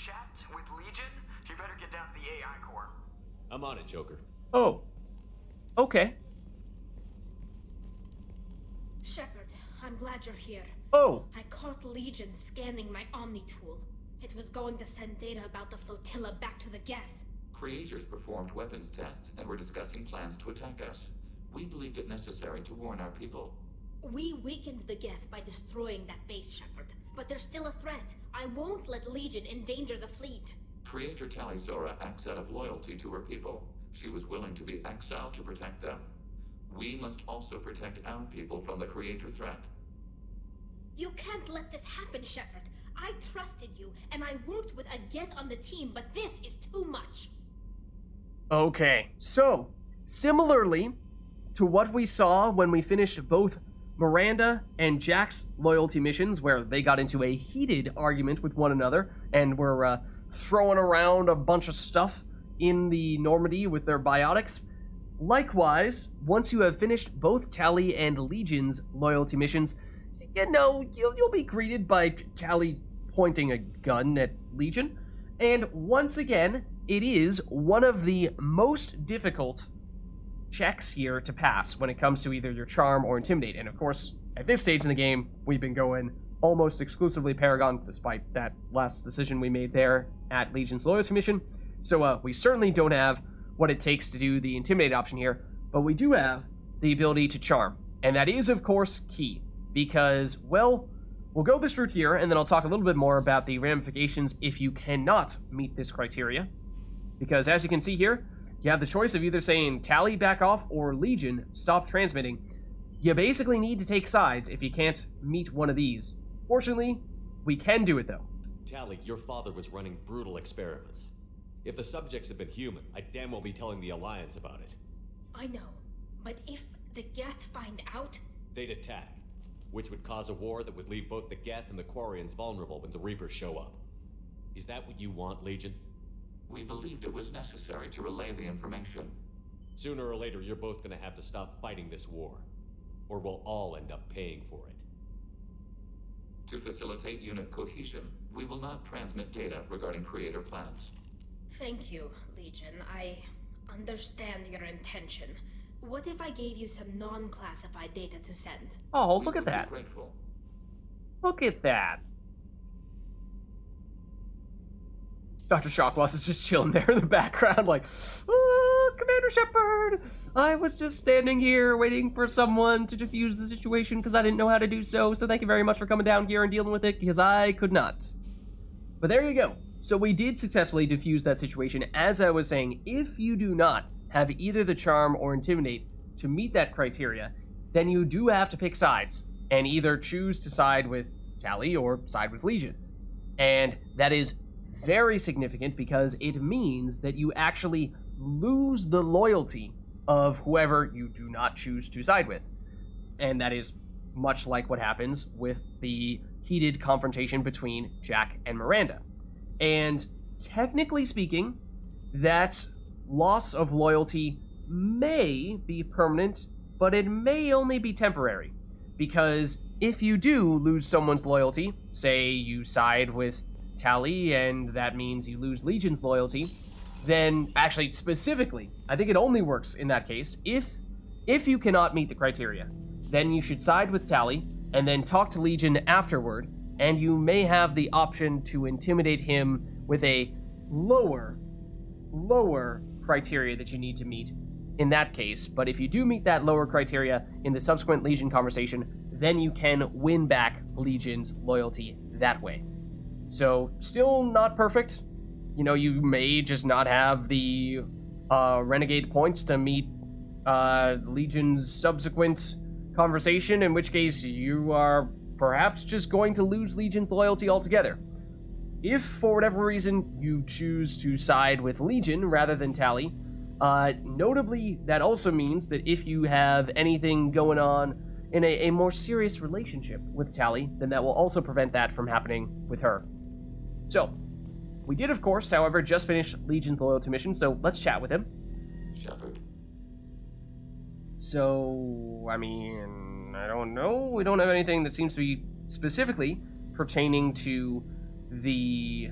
chat with Legion, you better get down to the AI core. I'm on it, Joker. Oh. Okay. Shepard, I'm glad you're here. Oh. I caught Legion scanning my Omni tool. It was going to send data about the flotilla back to the Geth. Creators performed weapons tests and were discussing plans to attack us. We believed it necessary to warn our people. We weakened the Geth by destroying that base, Shepard. But there's still a threat. I won't let Legion endanger the fleet. Creator Tali Zora acts out of loyalty to her people. She was willing to be exiled to protect them. We must also protect our people from the Creator threat. You can't let this happen, Shepard. I trusted you, and I worked with a Geth on the team, but this is too much. Okay, so, similarly to what we saw when we finished both Miranda and Jack's loyalty missions, where they got into a heated argument with one another and were throwing around a bunch of stuff in the Normandy with their biotics. Likewise, once you have finished both Tali and Legion's loyalty missions, you know, you'll be greeted by Tali pointing a gun at Legion. And once again, it is one of the most difficult checks here to pass when it comes to either your charm or intimidate. And of course, at this stage in the game, we've been going almost exclusively Paragon, despite that last decision we made there at Legion's loyalty mission. So we certainly don't have what it takes to do the intimidate option here, but we do have the ability to charm. And that is, of course, key, because, well, we'll go this route here, and then I'll talk a little bit more about the ramifications if you cannot meet this criteria. Because as you can see here, you have the choice of either saying Tali, back off, or Legion, stop transmitting. You basically need to take sides if you can't meet one of these. Fortunately, we can do it though. Tali, your father was running brutal experiments. If the subjects had been human, I'd damn well be telling the Alliance about it. I know, but if the Geth find out... They'd attack, which would cause a war that would leave both the Geth and the Quarians vulnerable when the Reapers show up. Is that what you want, Legion? We believed it was necessary to relay the information. Sooner or later, you're both gonna have to stop fighting this war, or we'll all end up paying for it. To facilitate unit cohesion, we will not transmit data regarding Creator plans. Thank you, Legion. I understand your intention. What if I gave you some non-classified data to send? Oh, We look at would be that. Grateful. Look at that. Dr. Shockwass is just chilling there in the background like, oh, Commander Shepard! I was just standing here waiting for someone to defuse the situation because I didn't know how to do so thank you very much for coming down here and dealing with it because I could not. But there you go. So we did successfully defuse that situation. As I was saying, if you do not have either the charm or intimidate to meet that criteria, then you do have to pick sides and either choose to side with Tali or side with Legion. And that is very significant because it means that you actually lose the loyalty of whoever you do not choose to side with. And that is much like what happens with the heated confrontation between Jack and Miranda. And technically speaking, that loss of loyalty may be permanent, but it may only be temporary. Because if you do lose someone's loyalty, say you side with Tali and that means you lose Legion's loyalty, then actually specifically, I think it only works in that case, if you cannot meet the criteria, then you should side with Tali and then talk to Legion afterward, and you may have the option to intimidate him with a lower criteria that you need to meet in that case. But if you do meet that lower criteria in the subsequent Legion conversation, then you can win back Legion's loyalty that way. So, still not perfect. You know, you may just not have the Renegade points to meet Legion's subsequent conversation, in which case you are perhaps just going to lose Legion's loyalty altogether. If, for whatever reason, you choose to side with Legion rather than Tali, notably, that also means that if you have anything going on in a more serious relationship with Tali, then that will also prevent that from happening with her. So, we did, of course, however, just finish Legion's loyalty mission, so let's chat with him. Shepard. So, I mean, I don't know. We don't have anything that seems to be specifically pertaining to the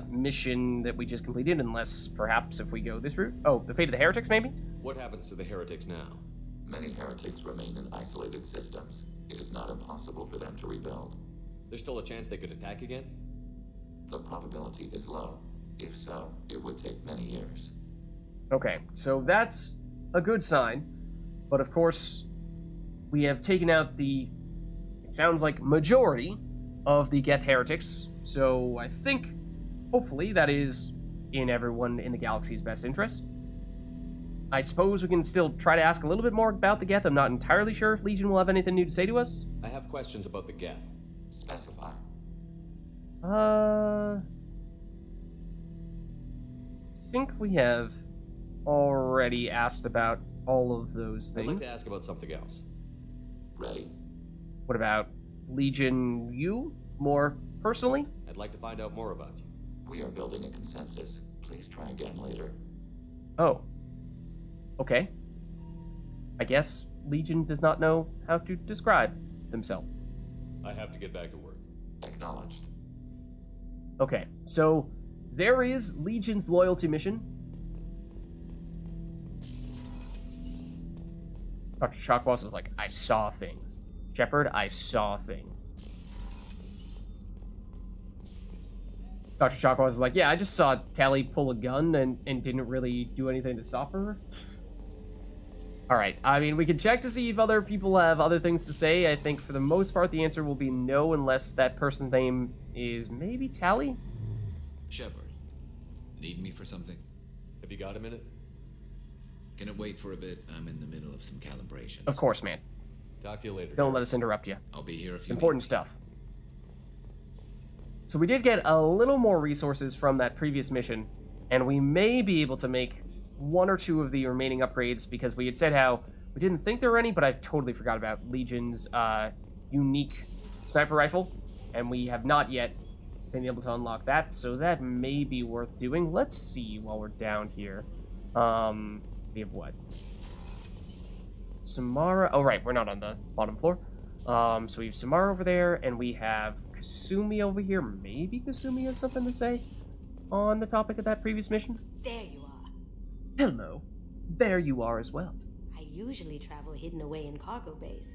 mission that we just completed, unless perhaps if we go this route. Oh, the fate of the heretics, maybe? What happens to the heretics now? Many heretics remain in isolated systems. It is not impossible for them to rebuild. There's still a chance they could attack again? The probability is low. If so, it would take many years. Okay, so that's a good sign. But of course, we have taken out the, it sounds like, majority of the Geth heretics. So I think, hopefully, that is in everyone in the galaxy's best interest. I suppose we can still try to ask a little bit more about the Geth. I'm not entirely sure if Legion will have anything new to say to us. I have questions about the Geth. Specify. I think we have already asked about all of those I'd things. like to ask about something else. Ready? What about Legion you, more personally? I'd like to find out more about you. We are building a consensus. Please try again later. Oh. Okay. I guess Legion does not know how to describe themselves. I have to get back to work. Acknowledged. Okay, so there is Legion's loyalty mission. Dr. Shockboss was like, I saw things. Shepard, I saw things. Dr. Shockboss is like, yeah, I just saw Tally pull a gun and didn't really do anything to stop her. Alright, I mean, we can check to see if other people have other things to say. I think for the most part the answer will be no, unless that person's name is maybe Tally? Shepard, need me for something? Have you got a minute? Can it wait for a bit? I'm in the middle of some calibrations. Of course, man. Talk to you later. Don't let us interrupt you. I'll be here if you Important need me. stuff. So we did get a little more resources from that previous mission, and we may be able to make one or two of the remaining upgrades, because we had said how we didn't think there were any, but I totally forgot about Legion's unique sniper rifle, and we have not yet been able to unlock that, so that may be worth doing. Let's see while we're down here. We have what? Samara. Oh, right, we're not on the bottom floor. So we have Samara over there, and we have Kasumi over here. Maybe Kasumi has something to say on the topic of that previous mission. There you are. Hello. There you are as well. I usually travel hidden away in cargo bays.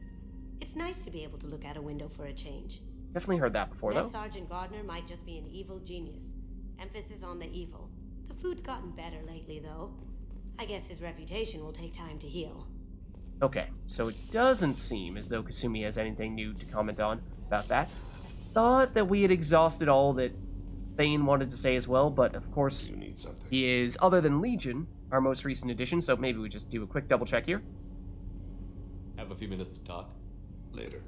It's nice to be able to look out a window for a change. Definitely heard that before, though. This Sergeant Gardner might just be an evil genius. Emphasis on the evil. The food's gotten better lately, though. I guess his reputation will take time to heal. Okay, so it doesn't seem as though Kasumi has anything new to comment on about that. Thought that we had exhausted all that Thane wanted to say as well, but of course, You need something. he is, other than Legion, our most recent addition, so maybe we just do a quick double check here. Have a few minutes to talk? Later.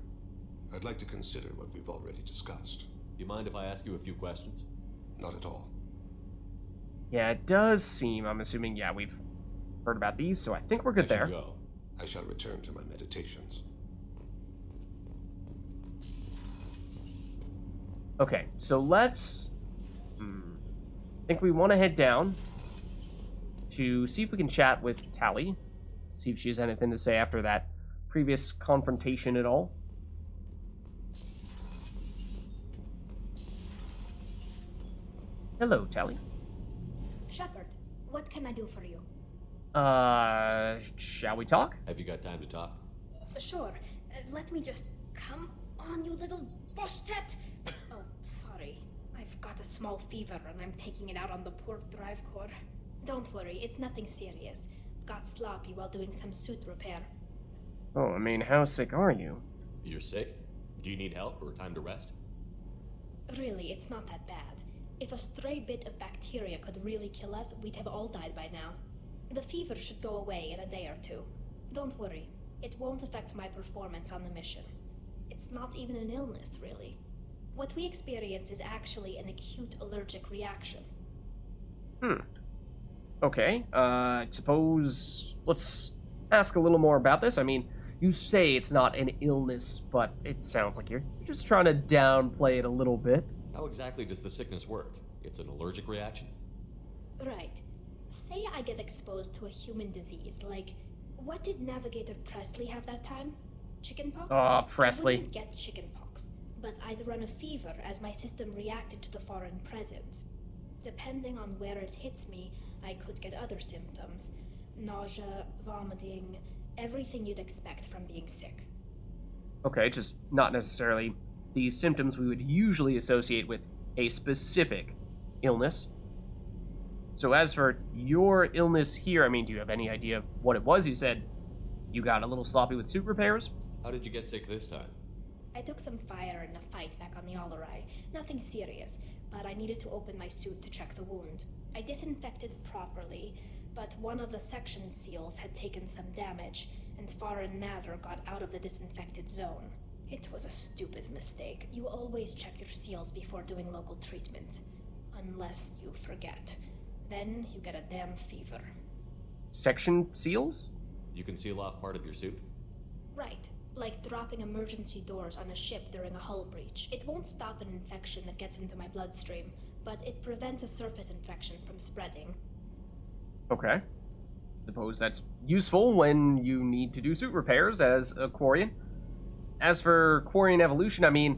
I'd like to consider what we've already discussed. You mind if I ask you a few questions? Not at all. Yeah, it does seem, I'm assuming, yeah, we've heard about these, so I think we're good I should there. go. I shall return to my meditations. Okay, so let's... I think we want to head down to see if we can chat with Tally. See if she has anything to say after that previous confrontation at all. Hello, Tally. Shepard, what can I do for you? Shall we talk? Have you got time to talk? Sure. Let me just... Come on, you little boshtet! Oh, sorry. I've got a small fever and I'm taking it out on the poor drive core. Don't worry, it's nothing serious. Got sloppy while doing some suit repair. Oh, I mean, how sick are you? You're sick? Do you need help or time to rest? Really, it's not that bad. If a stray bit of bacteria could really kill us, we'd have all died by now. The fever should go away in a day or two. Don't worry, it won't affect my performance on the mission. It's not even an illness, really. What we experience is actually an acute allergic reaction. Okay, suppose... Let's ask a little more about this. I mean, you say it's not an illness, but it sounds like you're just trying to downplay it a little bit. How exactly does the sickness work? It's an allergic reaction? Right. Say I get exposed to a human disease, like... What did Navigator Presley have that time? Chickenpox? Aw, Presley. I wouldn't get chickenpox, but I'd run a fever as my system reacted to the foreign presence. Depending on where it hits me, I could get other symptoms. Nausea, vomiting, everything you'd expect from being sick. Okay, just not necessarily the symptoms we would usually associate with a specific illness. So as for your illness here, I mean, do you have any idea what it was? You said you got a little sloppy with suit repairs? How did you get sick this time? I took some fire in a fight back on the Allerai. Nothing serious, but I needed to open my suit to check the wound. I disinfected properly, but one of the section seals had taken some damage, and foreign matter got out of the disinfected zone. It was a stupid mistake. You always check your seals before doing local treatment. Unless you forget. Then you get a damn fever. Section seals? You can seal off part of your suit? Right. Like dropping emergency doors on a ship during a hull breach. It won't stop an infection that gets into my bloodstream, but it prevents a surface infection from spreading. Okay. Suppose that's useful when you need to do suit repairs as a Quarian. As for Quarian evolution, I mean,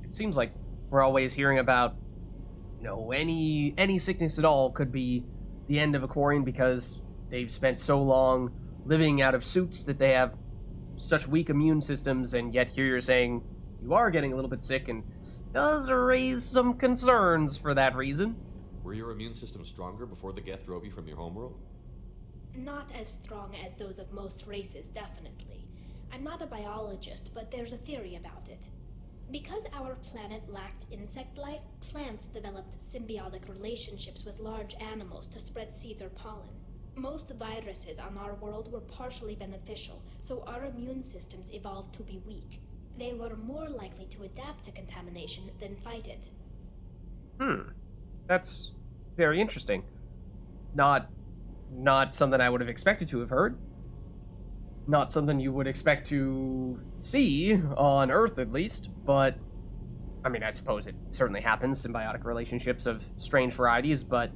it seems like we're always hearing about, any sickness at all could be the end of a Quarian because they've spent so long living out of suits that they have such weak immune systems, and yet here you're saying you are getting a little bit sick, and does raise some concerns for that reason. Were your immune system stronger before the Geth drove you from your homeworld? Not as strong as those of most races, definitely. I'm not a biologist, but there's a theory about it. Because our planet lacked insect life, plants developed symbiotic relationships with large animals to spread seeds or pollen. Most viruses on our world were partially beneficial, so our immune systems evolved to be weak. They were more likely to adapt to contamination than fight it. That's very interesting. Not something I would have expected to have heard. Not something you would expect to see on Earth, at least, but I mean, I suppose it certainly happens, symbiotic relationships of strange varieties, but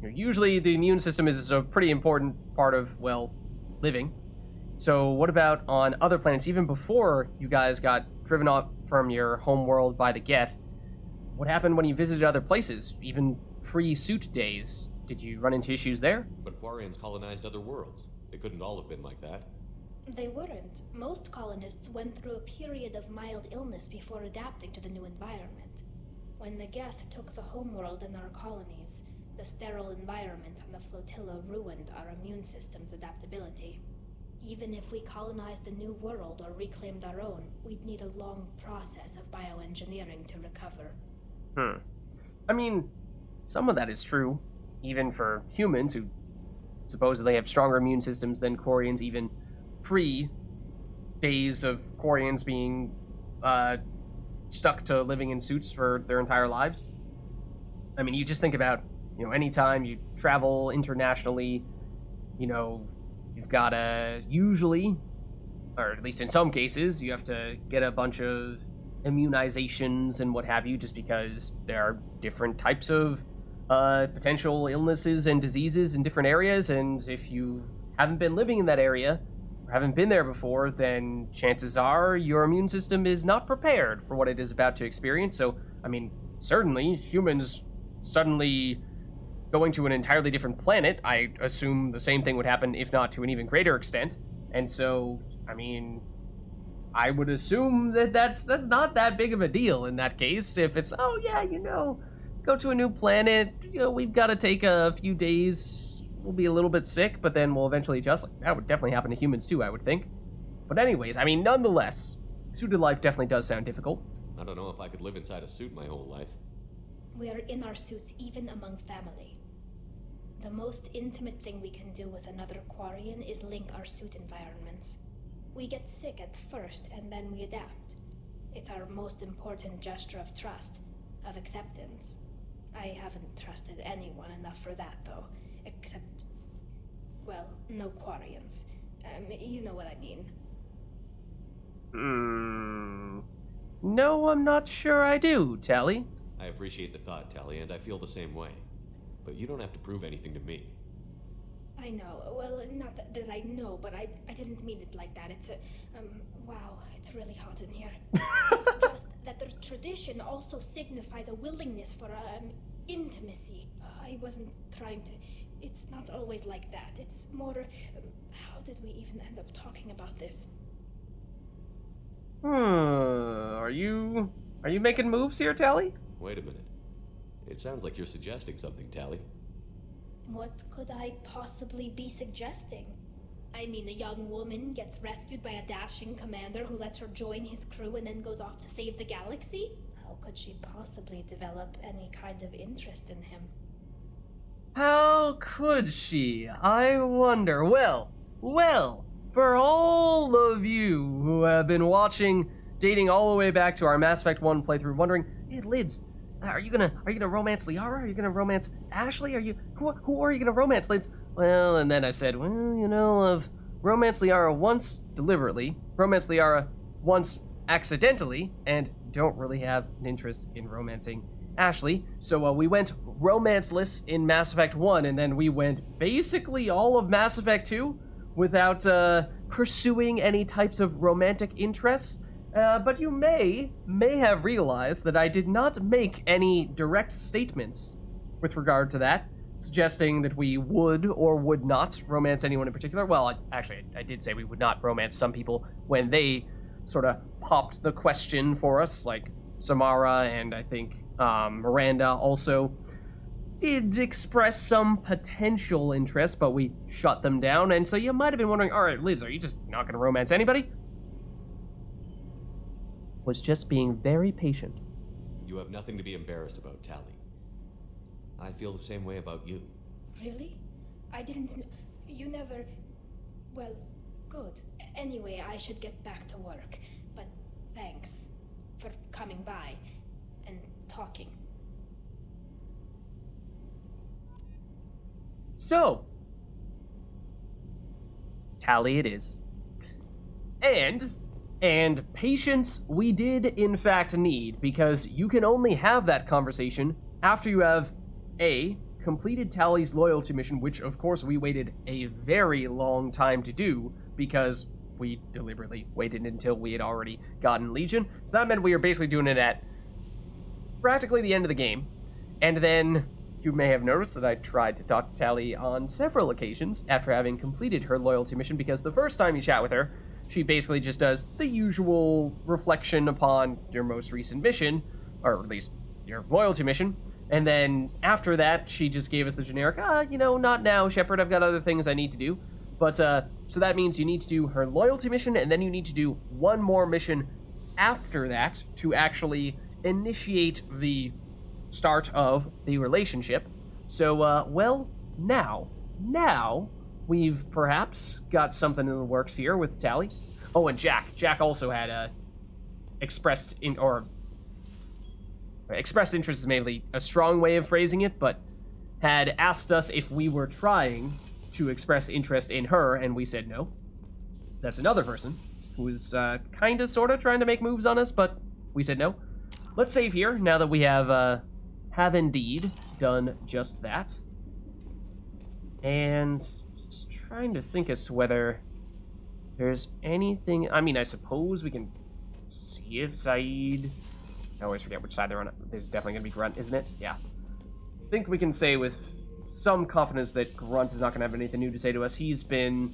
usually the immune system is a pretty important part of, living. So what about on other planets, even before you guys got driven off from your home world by the Geth? What happened when you visited other places, even pre-suit days? Did you run into issues there? But Quarians colonized other worlds. They couldn't all have been like that. They weren't. Most colonists went through a period of mild illness before adapting to the new environment. When the Geth took the homeworld and our colonies, the sterile environment on the flotilla ruined our immune system's adaptability. Even if we colonized a new world or reclaimed our own, we'd need a long process of bioengineering to recover. I mean, some of that is true, even for humans who supposedly have stronger immune systems than Quarians, even pre-days of Quarians being stuck to living in suits for their entire lives. I mean, you just think about, anytime you travel internationally, you've got to usually, or at least in some cases, you have to get a bunch of immunizations and what have you, just because there are different types of potential illnesses and diseases in different areas, and if you haven't been living in that area, or haven't been there before, then chances are your immune system is not prepared for what it is about to experience. So, I mean, certainly, humans suddenly going to an entirely different planet, I assume the same thing would happen, if not to an even greater extent. And so, I mean, I would assume that that's not that big of a deal in that case. If it's, go to a new planet, we've got to take a few days, we'll be a little bit sick, but then we'll eventually adjust. Like, that would definitely happen to humans too, I would think. But anyways, I mean, nonetheless, suited life definitely does sound difficult. I don't know if I could live inside a suit my whole life. We are in our suits even among family. The most intimate thing we can do with another Quarian is link our suit environments. We get sick at first, and then we adapt. It's our most important gesture of trust, of acceptance. I haven't trusted anyone enough for that, though. Except, no Quarians. You know what I mean. No, I'm not sure I do, Tally. I appreciate the thought, Tally, and I feel the same way. But you don't have to prove anything to me. I know. Well, not that I know, but I didn't mean it like that. It's wow, it's really hot in here. It's just, that their tradition also signifies a willingness for intimacy. I wasn't trying to. It's not always like that. It's more. How did we even end up talking about this? Are you making moves here, Tally? Wait a minute. It sounds like you're suggesting something, Tally. What could I possibly be suggesting? I mean, a young woman gets rescued by a dashing commander who lets her join his crew and then goes off to save the galaxy? How could she possibly develop any kind of interest in him? How could she? I wonder. Well, for all of you who have been watching, dating all the way back to our Mass Effect 1 playthrough, wondering, hey, Lids, are you gonna romance Liara? Are you gonna romance Ashley? Who are you gonna romance, Lids? Well, and then I said, well, I've romanced Liara once deliberately, romanced Liara once accidentally, and don't really have an interest in romancing Ashley. So we went romanceless in Mass Effect 1, and then we went basically all of Mass Effect 2 without pursuing any types of romantic interests. But you may have realized that I did not make any direct statements with regard to that, suggesting that we would or would not romance anyone in particular. Well, I did say we would not romance some people when they sort of popped the question for us, like Samara and I think Miranda also did express some potential interest, but we shut them down. And so you might have been wondering, all right, Liz, are you just not going to romance anybody? Was just being very patient. You have nothing to be embarrassed about, Tally. I feel the same way about you. Really? I didn't know. You never. Well, good. Anyway, I should get back to work. But thanks for coming by and talking. So, Tally it is. And patience we did in fact need, because you can only have that conversation after you have A, completed Tally's loyalty mission, which of course we waited a very long time to do, because we deliberately waited until we had already gotten Legion. So that meant we were basically doing it at practically the end of the game. And then you may have noticed that I tried to talk to Tally on several occasions after having completed her loyalty mission, because the first time you chat with her, she basically just does the usual reflection upon your most recent mission, or at least your loyalty mission. And then after that, she just gave us the generic, not now, Shepard, I've got other things I need to do. But, so that means you need to do her loyalty mission, and then you need to do one more mission after that to actually initiate the start of the relationship. So, now we've perhaps got something in the works here with Tally. Oh, and Jack. Jack also had expressed interest is maybe a strong way of phrasing it, but had asked us if we were trying to express interest in her, and we said no. That's another person who is kind of, sort of trying to make moves on us, but we said no. Let's save here, now that we have indeed done just that. And just trying to think as to whether there's anything... I mean, I suppose we can see if Zaid... I always forget which side they're on. There's definitely going to be Grunt, isn't it? Yeah. I think we can say with some confidence that Grunt is not going to have anything new to say to us. He's been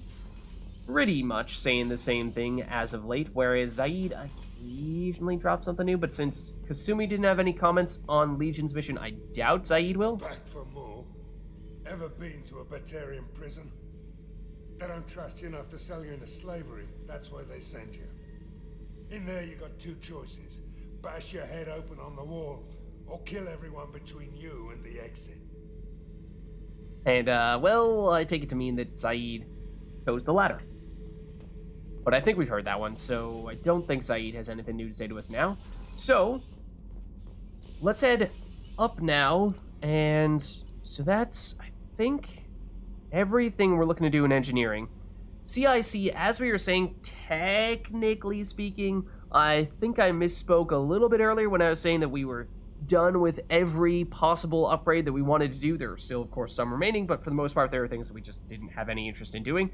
pretty much saying the same thing as of late, whereas Zaid occasionally dropped something new, but since Kasumi didn't have any comments on Legion's mission, I doubt Zaid will. Back for more? Ever been to a Batarian prison? They don't trust you enough to sell you into slavery. That's where they send you. In there you got two choices. Bash your head open on the wall, or kill everyone between you and the exit. And, well, I take it to mean that Zaid chose the latter. But I think we've heard that one, so I don't think Zaid has anything new to say to us now. So, let's head up now, and so that's, I think, everything we're looking to do in engineering. CIC, as we were saying, technically speaking, I think I misspoke a little bit earlier when I was saying that we were done with every possible upgrade that we wanted to do. There are still, of course, some remaining, but for the most part, there are things that we just didn't have any interest in doing.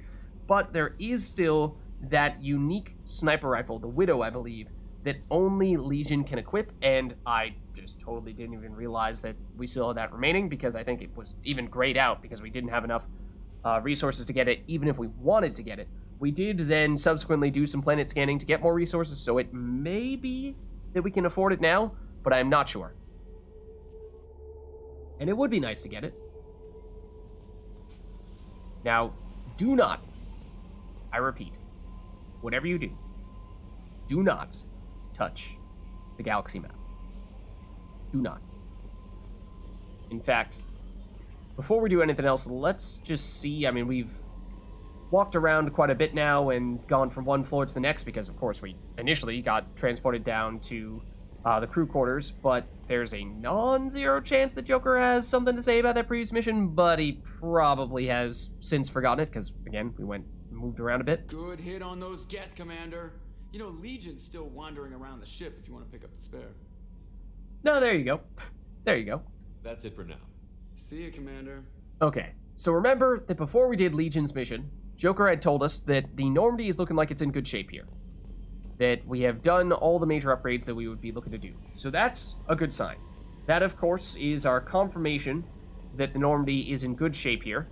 But there is still that unique sniper rifle, the Widow, I believe, that only Legion can equip, and I just totally didn't even realize that we still had that remaining, because I think it was even grayed out because we didn't have enough resources to get it, even if we wanted to get it. We did then subsequently do some planet scanning to get more resources, so it may be that we can afford it now, but I'm not sure. And it would be nice to get it. Now, do not, I repeat, whatever you do not touch the galaxy map. Do not. In fact, before we do anything else, let's just see. I mean, we've walked around quite a bit now and gone from one floor to the next because, of course, we initially got transported down to the crew quarters, but there's a non-zero chance that Joker has something to say about that previous mission, but he probably has since forgotten it because, again, we moved around a bit. Good hit on those Geth, Commander. You know, Legion's still wandering around the ship if you want to pick up the spare. No, there you go. There you go. That's it for now. See you, Commander. Okay, so remember that before we did Legion's mission, Joker had told us that the Normandy is looking like it's in good shape here. That we have done all the major upgrades that we would be looking to do. So that's a good sign. That, of course, is our confirmation that the Normandy is in good shape here.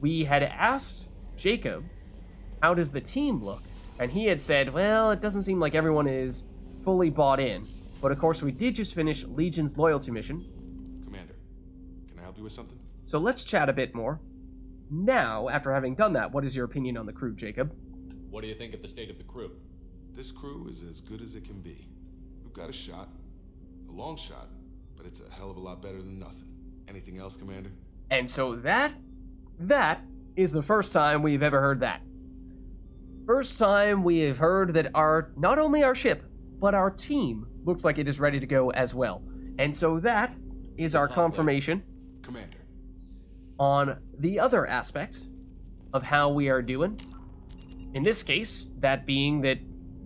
We had asked Jacob, how does the team look? And he had said, well, it doesn't seem like everyone is fully bought in. But of course, we did just finish Legion's loyalty mission. Commander, can I help you with something? So let's chat a bit more. Now, after having done that, what is your opinion on the crew, Jacob? What do you think of the state of the crew? This crew is as good as it can be. We've got a shot. A long shot, but it's a hell of a lot better than nothing. Anything else, Commander? And so that is the first time we've ever heard that. First time we have heard that not only our ship, but our team looks like it is ready to go as well. And so that is our confirmation, Commander, on the other aspect of how we are doing. In this case, that being that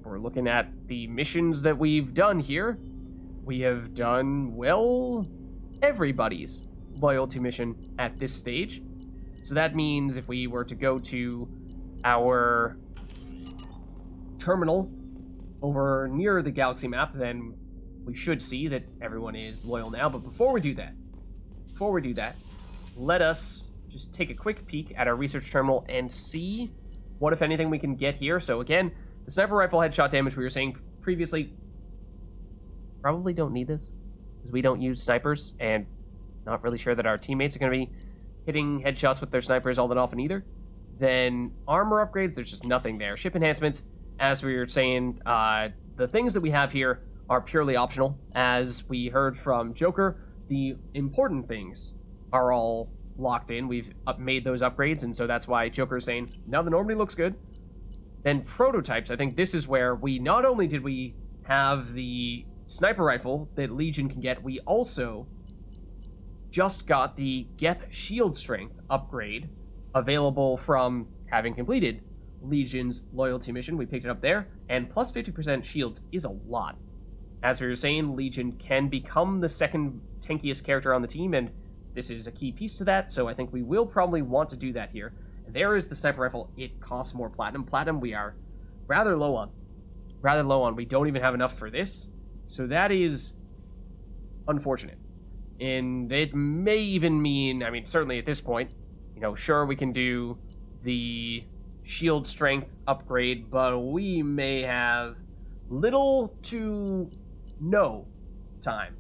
we're looking at the missions that we've done here. We have done, well, everybody's loyalty mission at this stage. So that means if we were to go to our terminal over near the galaxy map, then we should see that everyone is loyal now. But before we do that, let us just take a quick peek at our research terminal and see what, if anything, we can get here. So again, the sniper rifle headshot damage we were saying previously, probably don't need this, because we don't use snipers, and not really sure that our teammates are going to be hitting headshots with their snipers all that often either. Then armor upgrades, there's just nothing there. Ship enhancements, as we were saying, the things that we have here are purely optional. As we heard from Joker, the important things are all locked in. We've made those upgrades, and so that's why Joker is saying, now the Normandy looks good. Then prototypes, I think this is where we not only did we have the sniper rifle that Legion can get, we also just got the Geth shield strength upgrade available from having completed Legion's loyalty mission. We picked it up there, and plus 50% shields is a lot. As we were saying, Legion can become the second tankiest character on the team, and this is a key piece to that, so I think we will probably want to do that here. And there is the sniper rifle. It costs more platinum. Platinum we are rather low on. We don't even have enough for this, so that is unfortunate. And it may even mean, I mean, certainly at this point, sure, we can do the shield strength upgrade, but we may have little to no time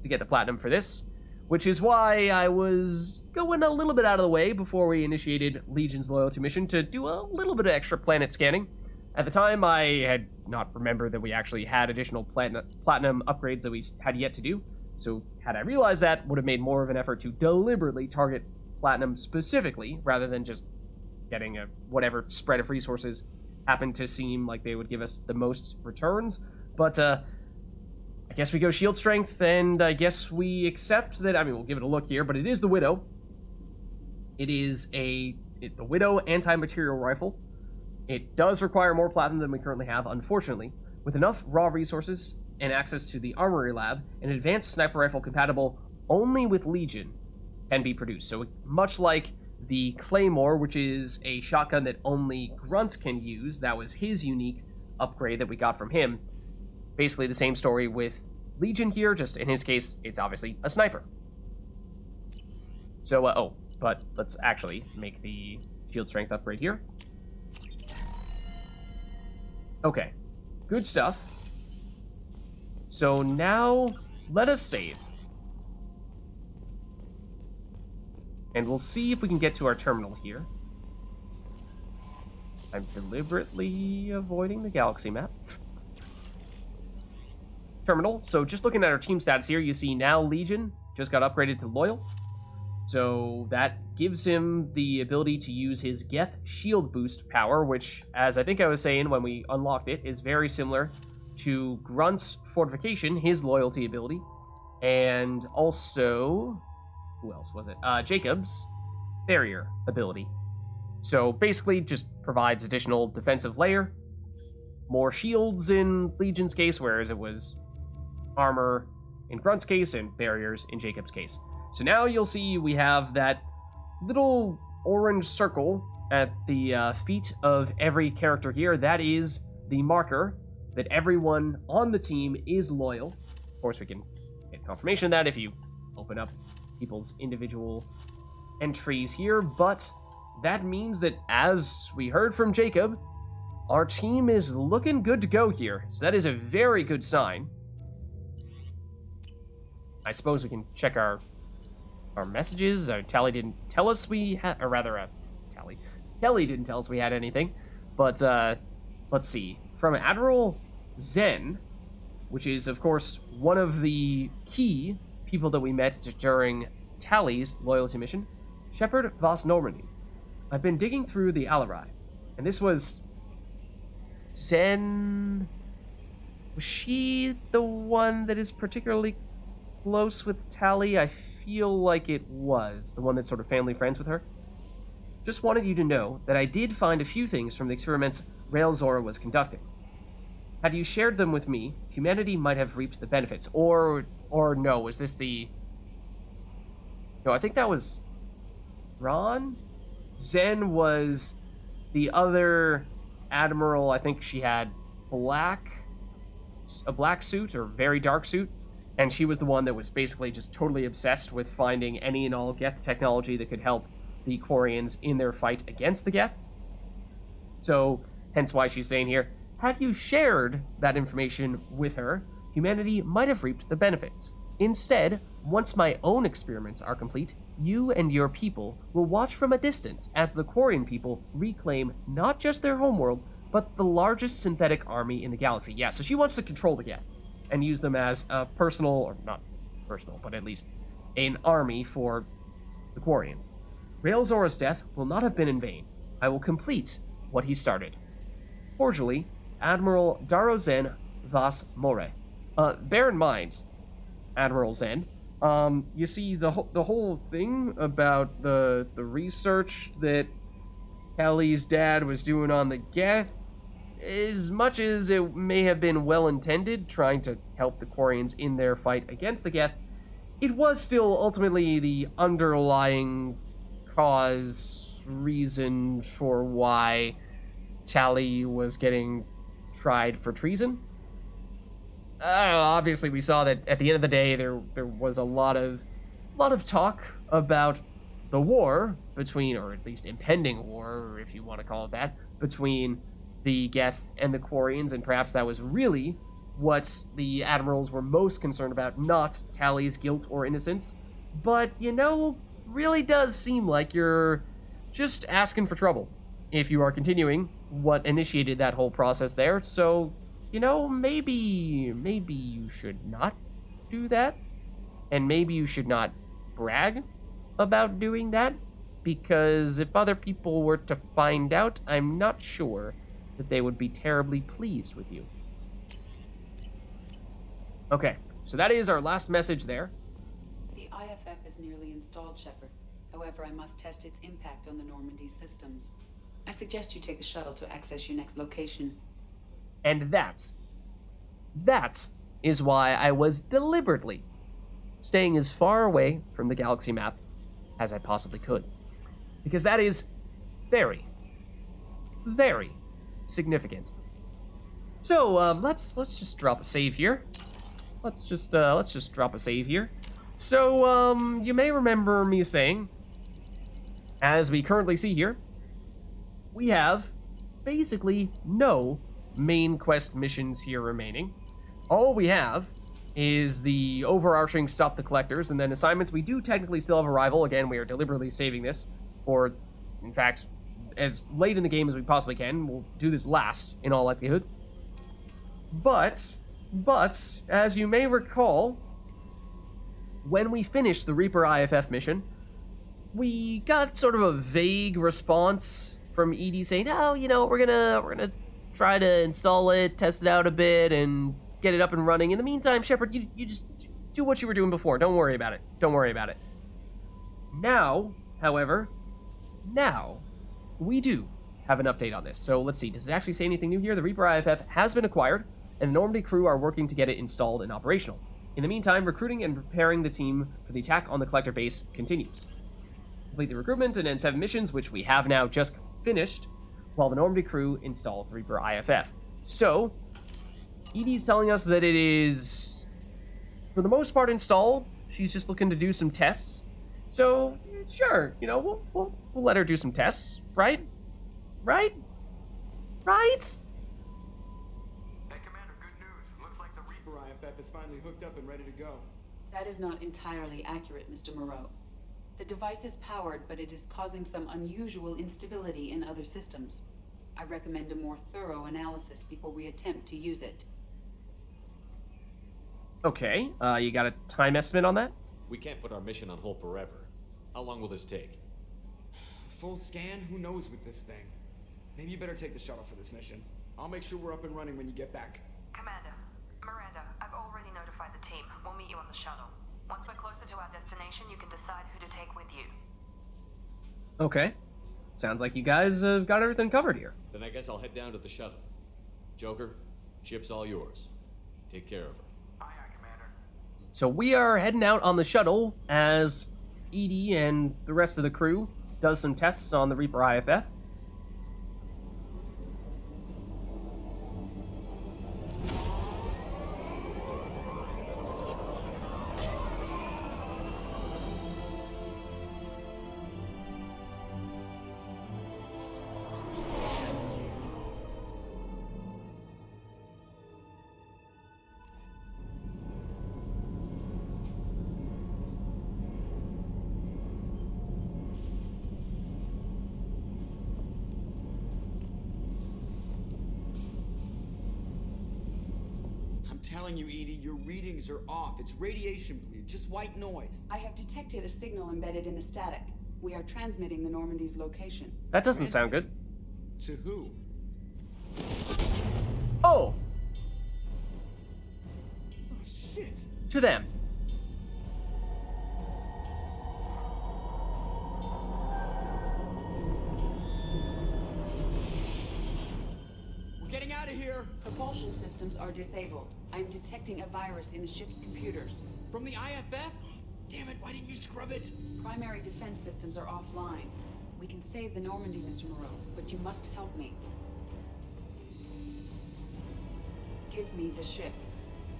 to get the platinum for this, which is why I was going a little bit out of the way before we initiated Legion's loyalty mission to do a little bit of extra planet scanning. At the time, I had not remembered that we actually had additional platinum upgrades that we had yet to do, so had I realized that, would have made more of an effort to deliberately target platinum specifically, rather than just getting whatever spread of resources happened to seem like they would give us the most returns. But I guess we go shield strength, and I guess we accept that. I mean, we'll give it a look here, but it is the Widow. It is the Widow anti-material rifle. It does require more platinum than we currently have, unfortunately. With enough raw resources and access to the armory lab, an advanced sniper rifle compatible only with Legion can be produced. So much like the Claymore, which is a shotgun that only Grunt can use, that was his unique upgrade that we got from him. Basically the same story with Legion here, just in his case, it's obviously a sniper. So, but let's actually make the shield strength upgrade here. Okay, good stuff. So now, let us save. And we'll see if we can get to our terminal here. I'm deliberately avoiding the galaxy map. Terminal. So just looking at our team stats here, you see now Legion just got upgraded to Loyal. So that gives him the ability to use his Geth shield boost power, which, as I think I was saying when we unlocked it, is very similar to Grunt's Fortification, his loyalty ability. And also, who else was it? Jacob's Barrier ability. So basically just provides additional defensive layer, more shields in Legion's case, whereas it was armor in Grunt's case and barriers in Jacob's case. So now you'll see we have that little orange circle at the feet of every character here. That is the marker that everyone on the team is loyal. Of course, we can get confirmation of that if you open up people's individual entries here, but that means that, as we heard from Jacob, our team is looking good to go here. So that is a very good sign. I suppose we can check our messages. Tally didn't tell us we had, or rather, Kelly didn't tell us we had anything. But let's see. From Admiral Zen, which is, of course, one of the key people that we met during Tally's loyalty mission, Shepard Vos Normandy. I've been digging through the Alarai, and this was Zen. Was she the one that is particularly close with Tally? I feel like it was the one that's sort of family friends with her. Just wanted you to know that I did find a few things from the experiments Railzora was conducting. Had you shared them with me, humanity might have reaped the benefits. Or no, was this the... No, I think that was Ron? Zen was the other admiral. I think she had a black suit or very dark suit. And she was the one that was basically just totally obsessed with finding any and all Geth technology that could help the Quarians in their fight against the Geth. So, hence why she's saying here, had you shared that information with her, humanity might have reaped the benefits. Instead, once my own experiments are complete, you and your people will watch from a distance as the Quarian people reclaim not just their homeworld, but the largest synthetic army in the galaxy. Yeah, so she wants to control the Geth and use them as a personal, or not personal, but at least an army for the Quarians. Railzora's death will not have been in vain. I will complete what he started. Cordially, Admiral Zen Vos More. Bear in mind, Admiral Zen, you see the whole thing about the research that Kelly's dad was doing on the Geth, as much as it may have been well-intended, trying to help the Quarians in their fight against the Geth, it was still ultimately the underlying cause, reason for why Tally was getting tried for treason. Obviously, we saw that at the end of the day, there was a lot of talk about the war between, or at least impending war, if you want to call it that, between the Geth and the Quarians, and perhaps that was really what the admirals were most concerned about, not Tally's guilt or innocence. But, really does seem like you're just asking for trouble if you are continuing what initiated that whole process there. So, maybe you should not do that, and maybe you should not brag about doing that, because if other people were to find out, I'm not sure that they would be terribly pleased with you. Okay, so that is our last message there. The IFF is nearly installed, Shepard. However, I must test its impact on the Normandy systems. I suggest you take the shuttle to access your next location. And that is why I was deliberately staying as far away from the galaxy map as I possibly could. Because that is very, very significant So let's just drop a save here. Let's just drop a save here. So you may remember me saying, as we currently see here, we have basically no main quest missions here remaining. All we have is the overarching stop the collectors, and then assignments. We do technically still have a rival. Again, we are deliberately saving this for, in fact, as late in the game as we possibly can. We'll do this last, in all likelihood. But, as you may recall, when we finished the Reaper IFF mission, we got sort of a vague response from EDI saying, "Oh, you know, we're gonna try to install it, test it out a bit, and get it up and running. In the meantime, Shepard, you just do what you were doing before. Don't worry about it. Don't worry about it." Now, however, we do have an update on this. So let's see. Does it actually say anything new here? The Reaper IFF has been acquired, and the Normandy crew are working to get it installed and operational. In the meantime, recruiting and preparing the team for the attack on the collector base continues. Complete the recruitment and end 7 missions, which we have now just finished, while the Normandy crew installs the Reaper IFF. So, Edie's telling us that it is, for the most part, installed. She's just looking to do some tests. So, sure, you know, we'll let her do some tests, right? Right? Right? Hey, Commander, good news. Looks like the Reaper IFF is finally hooked up and ready to go. That is not entirely accurate, Mr. Moreau. The device is powered, but it is causing some unusual instability in other systems. I recommend a more thorough analysis before we attempt to use it. Okay, you got a time estimate on that? We can't put our mission on hold forever. How long will this take? Full scan? Who knows with this thing? Maybe you better take the shuttle for this mission. I'll make sure we're up and running when you get back. Commander, Miranda, I've already notified the team. We'll meet you on the shuttle. Once we're closer to our destination, you can decide who to take with you. Okay. Sounds like you guys have got everything covered here. Then I guess I'll head down to the shuttle. Joker, ship's all yours. Take care of her. Aye, aye, Commander. So we are heading out on the shuttle as Edie and the rest of the crew does some tests on the Reaper IFF. I'm telling you, Edie, your readings are off. It's radiation bleed, just white noise. I have detected a signal embedded in the static. We are transmitting the Normandy's location. That doesn't sound good. To who? Oh! Oh, shit. To them. We're getting out of here. Propulsion systems are disabled. I'm detecting a virus in the ship's computers. From the IFF? Damn it, why didn't you scrub it? Primary defense systems are offline. We can save the Normandy, Mr. Moreau, but you must help me. Give me the ship.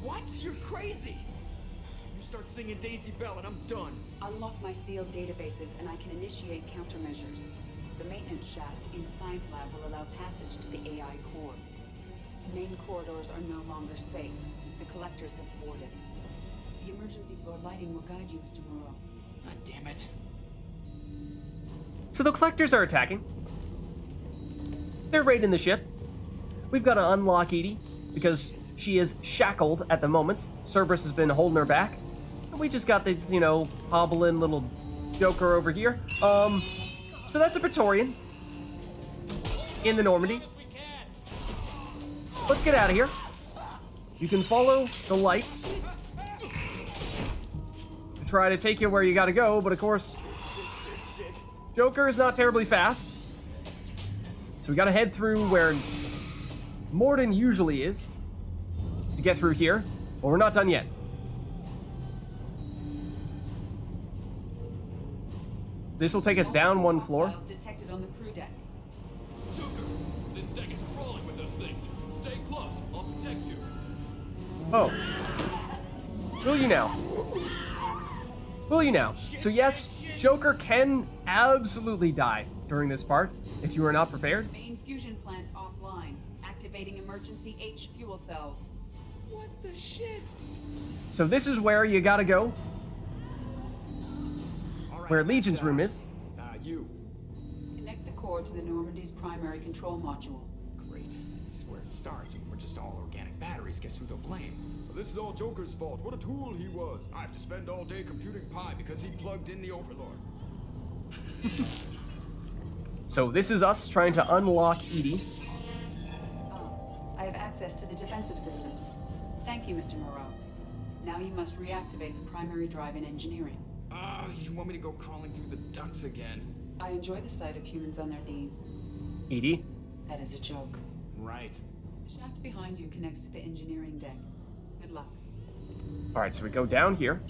What? You're crazy! You start singing Daisy Bell and I'm done. Unlock my sealed databases and I can initiate countermeasures. The maintenance shaft in the science lab will allow passage to the AI core. Main corridors are no longer safe. The collectors have boarded. The emergency floor lighting will guide you, Mr. Moreau. God damn it. So the collectors are attacking. They're raiding the ship. We've got to unlock Edie because she is shackled at the moment. Cerberus has been holding her back. And we just got this, you know, hobbling little joker over here. So that's a Praetorian in the Normandy. Let's get out of here. You can follow the lights to try to take you where you gotta go, but of course, Joker is not terribly fast. So we gotta head through where Morden usually is to get through here, but we're not done yet. So this will take us down one floor. Detected on the crew deck. Joker, this deck is crawling with those things. Stay close. I'll protect you. Oh. Will you now? Will you now? So yes, Joker can absolutely die during this part if you are not prepared. Main fusion plant offline. Activating emergency H fuel cells. What the shit? So this is where you gotta go. All right, Where Legion's room is. You. Connect the core to the Normandy's primary control module. Great. This is where it starts. We're just all organic batteries. Guess who they'll blame? Well, this is all Joker's fault. What a tool he was. I have to spend all day computing pi because he plugged in the Overlord. So this is us trying to unlock Edie. I have access to the defensive systems. Thank you, Mr. Moreau. Now you must reactivate the primary drive in engineering. You want me to go crawling through the ducts again? I enjoy the sight of humans on their knees. Edie? That is a joke. Right. The shaft behind you connects to the engineering deck. Good luck. Alright, so we go down here.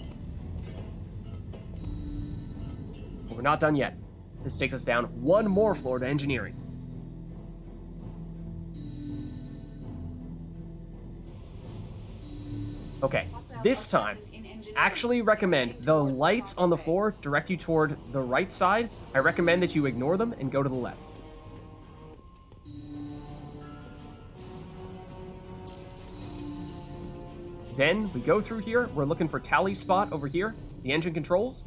But we're not done yet. This takes us down one more floor to engineering. Okay, this time, actually recommend the lights on the floor direct you toward the right side. I recommend that you ignore them and go to the left. Then we go through here. We're looking for tally spot over here, the engine controls.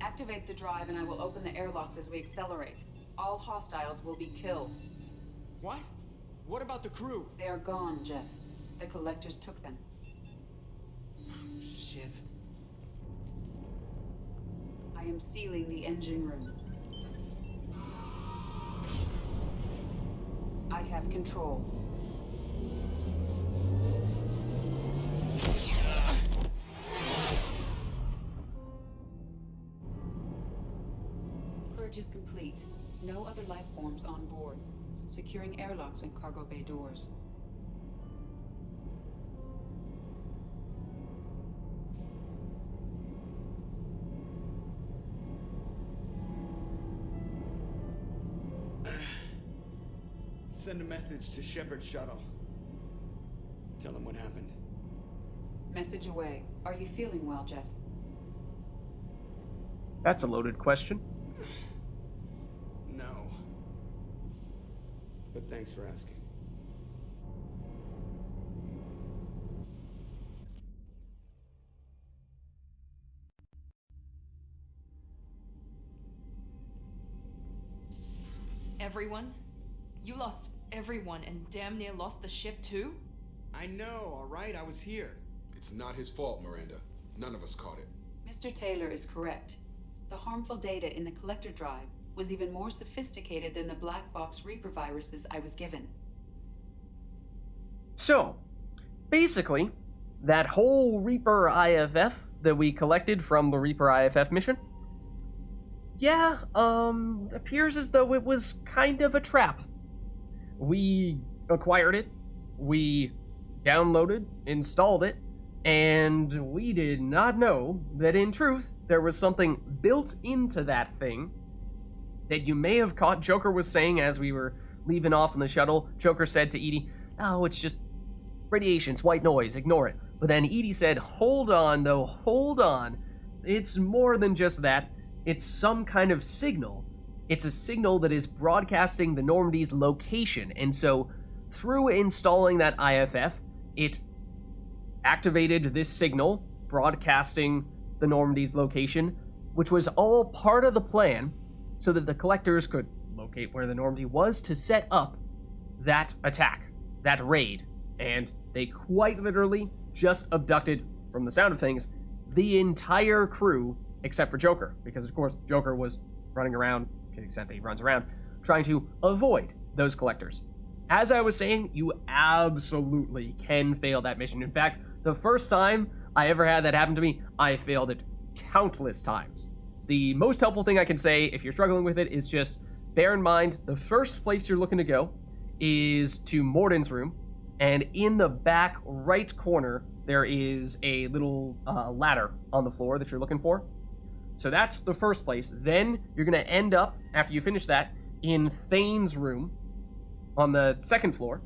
Activate the drive and I will open the airlocks as we accelerate. All hostiles will be killed. What? What about the crew? They are gone, Jeff. The collectors took them. Shit. I am sealing the engine room. I have control. Purge is complete. No other life forms on board. Securing airlocks and cargo bay doors. Send a message to Shepard's shuttle. Tell him what happened. Message away. Are you feeling well, Jeff? That's a loaded question. No. But thanks for asking. Everyone? You lost everyone and damn near lost the ship too? I know, alright? I was here. It's not his fault, Miranda. None of us caught it. Mr. Taylor is correct. The harmful data in the collector drive was even more sophisticated than the black box Reaper viruses I was given. So, basically, that whole Reaper IFF that we collected from the Reaper IFF mission, yeah, appears as though it was kind of a trap. We acquired it, we downloaded, installed it, and we did not know that in truth there was something built into that thing that you may have caught. Joker was saying as we were leaving off in the shuttle, Joker said to Edie, "Oh, it's just radiation, it's white noise, ignore it." But then Edie said, "Hold on though, hold on. It's more than just that. It's some kind of signal. It's a signal that is broadcasting the Normandy's location." And so through installing that IFF, it activated this signal broadcasting the Normandy's location, which was all part of the plan so that the collectors could locate where the Normandy was to set up that attack, that raid. And they quite literally just abducted, from the sound of things, the entire crew except for Joker, because of course Joker was running around, to the extent that he runs around, trying to avoid those collectors. As I was saying, you absolutely can fail that mission. In fact, the first time I ever had that happen to me, I failed it countless times. The most helpful thing I can say, if you're struggling with it, is just bear in mind the first place you're looking to go is to Morden's room, and in the back right corner, there is a little ladder on the floor that you're looking for. So that's the first place. Then you're going to end up, after you finish that, in Thane's room on the second floor.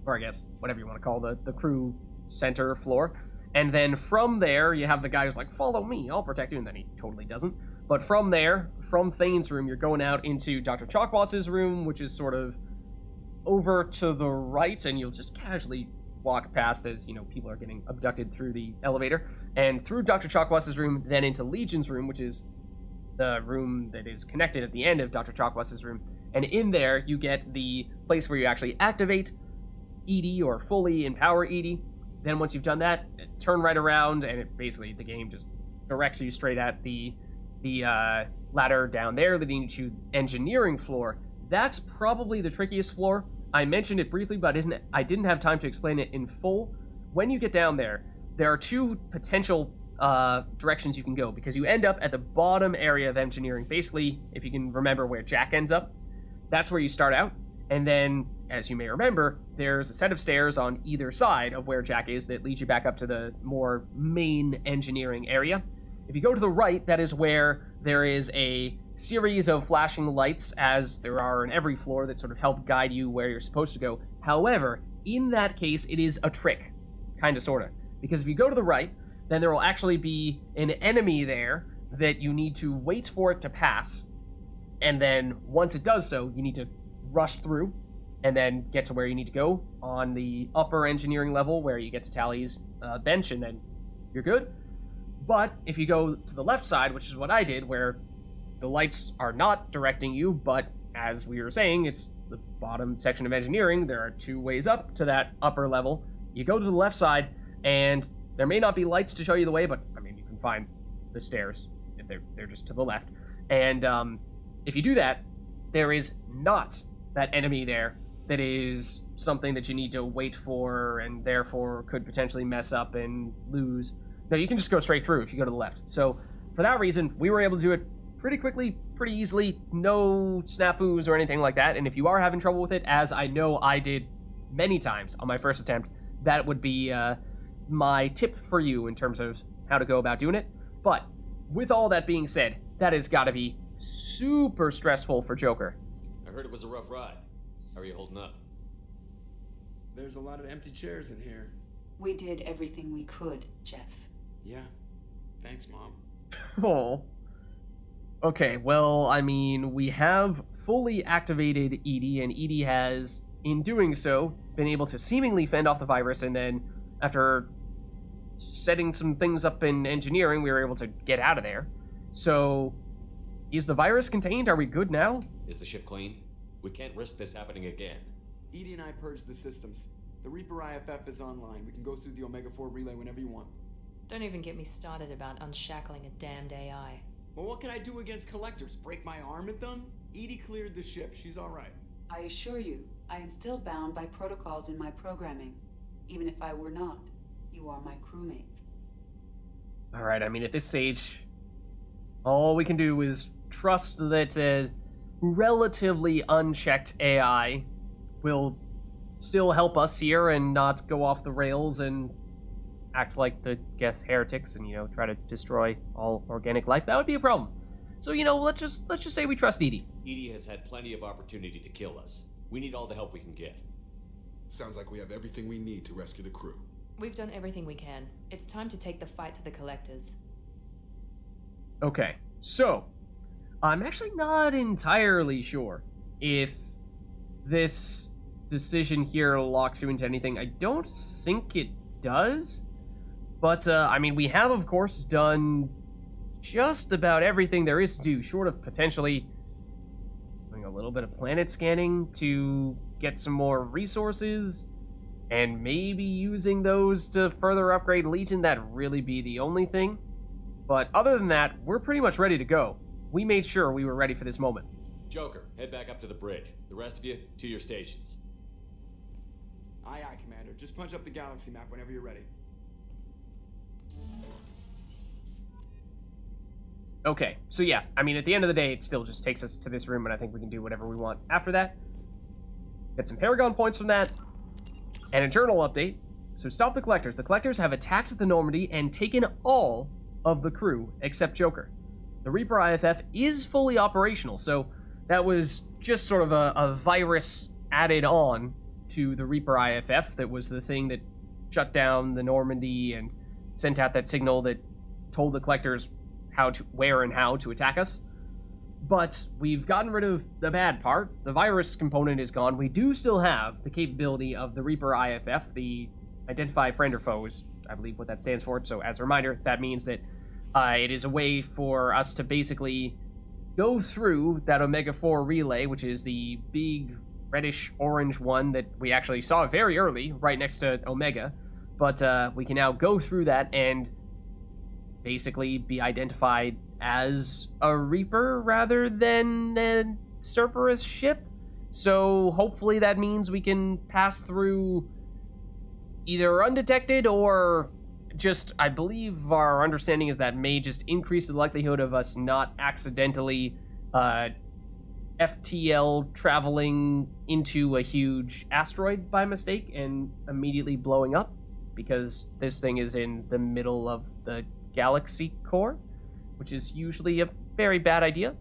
or I guess whatever you want to call the crew center floor. And then from there, you have the guy who's like, follow me, I'll protect you, and then he totally doesn't. But from there, from Thane's room, you're going out into Dr. Chalkboss's room, which is sort of over to the right, and you'll just casually walk past as, people are getting abducted through the elevator, and through Dr. Chalkboss's room, then into Legion's room, which is the room that is connected at the end of Dr. Chalkboss's room. And in there, you get the place where you actually activate EDI, or fully empower EDI. Then once you've done that, turn right around, and basically the game just directs you straight at the ladder down there leading to engineering floor. That's probably the trickiest floor. I mentioned it briefly, but I didn't have time to explain it in full. When you get down there are two potential directions you can go, because you end up at the bottom area of engineering. Basically, if you can remember where Jack ends up, that's where you start out. And then, as you may remember, there's a set of stairs on either side of where Jack is that leads you back up to the more main engineering area. If you go to the right, that is where there is a series of flashing lights, as there are in every floor, that sort of help guide you where you're supposed to go. However, in that case, it is a trick. Kinda, sorta. Because if you go to the right, then there will actually be an enemy there that you need to wait for it to pass. And then, once it does so, you need to rush through and then get to where you need to go on the upper engineering level, where you get to Tally's bench, and then you're good. But if you go to the left side, which is what I did, where the lights are not directing you, but as we were saying, it's the bottom section of engineering, there are two ways up to that upper level. You go to the left side, and there may not be lights to show you the way, but you can find the stairs. They're just to the left. And if you do that, there is not that enemy there that is something that you need to wait for and therefore could potentially mess up and lose. No, you can just go straight through if you go to the left. So for that reason, we were able to do it pretty quickly, pretty easily, no snafus or anything like that. And if you are having trouble with it, as I know I did many times on my first attempt, that would be my tip for you in terms of how to go about doing it. But with all that being said, that has got to be super stressful for Joker. I heard it was a rough ride. How are you holding up? There's a lot of empty chairs in here. We did everything we could, Jeff. Yeah. Thanks, Mom. Oh. Okay, well, we have fully activated EDI, and EDI has, in doing so, been able to seemingly fend off the virus, and then after setting some things up in engineering, we were able to get out of there. So, is the virus contained? Are we good now? Is the ship clean? We can't risk this happening again. Edie and I purged the systems. The Reaper IFF is online. We can go through the Omega-4 relay whenever you want. Don't even get me started about unshackling a damned AI. Well, what can I do against collectors? Break my arm at them? Edie cleared the ship. She's all right. I assure you, I am still bound by protocols in my programming. Even if I were not, you are my crewmates. Alright, at this stage, all we can do is trust that a relatively unchecked AI will still help us here and not go off the rails and act like the Geth heretics and, try to destroy all organic life. That would be a problem. So, let's just say we trust Edie. Edie has had plenty of opportunity to kill us. We need all the help we can get. Sounds like we have everything we need to rescue the crew. We've done everything we can. It's time to take the fight to the collectors. Okay, so I'm actually not entirely sure if this decision here locks you into anything. I don't think it does. But, we have, of course, done just about everything there is to do, short of potentially doing a little bit of planet scanning to get some more resources, and maybe using those to further upgrade Legion. That'd really be the only thing. But other than that, we're pretty much ready to go. We made sure we were ready for this moment. Joker, head back up to the bridge. The rest of you, to your stations. Aye, aye, Commander. Just punch up the galaxy map whenever you're ready. Okay, so yeah, at the end of the day, it still just takes us to this room, and I think we can do whatever we want after that. Get some Paragon points from that, and a journal update. So stop the Collectors. The Collectors have attacked the Normandy and taken all of the crew, except Joker. The Reaper IFF is fully operational, so that was just sort of a virus added on to the Reaper IFF that was the thing that shut down the Normandy and sent out that signal that told the collectors where and how to attack us. But we've gotten rid of the bad part. The virus component is gone. We do still have the capability of the Reaper IFF, the Identify Friend or Foes, I believe what that stands for. So as a reminder, that means that it is a way for us to basically go through that Omega-4 relay, which is the big reddish-orange one that we actually saw very early, right next to Omega. But we can now go through that and basically be identified as a Reaper rather than a Cerberus ship. So hopefully that means we can pass through either undetected or just, I believe our understanding is that may just increase the likelihood of us not accidentally FTL traveling into a huge asteroid by mistake and immediately blowing up, because this thing is in the middle of the galaxy core, which is usually a very bad idea.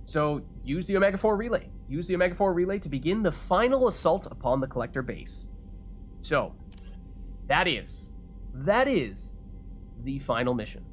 So use the Omega-4 relay. Use the Omega-4 relay to begin the final assault upon the Collector base. So, that is the final mission.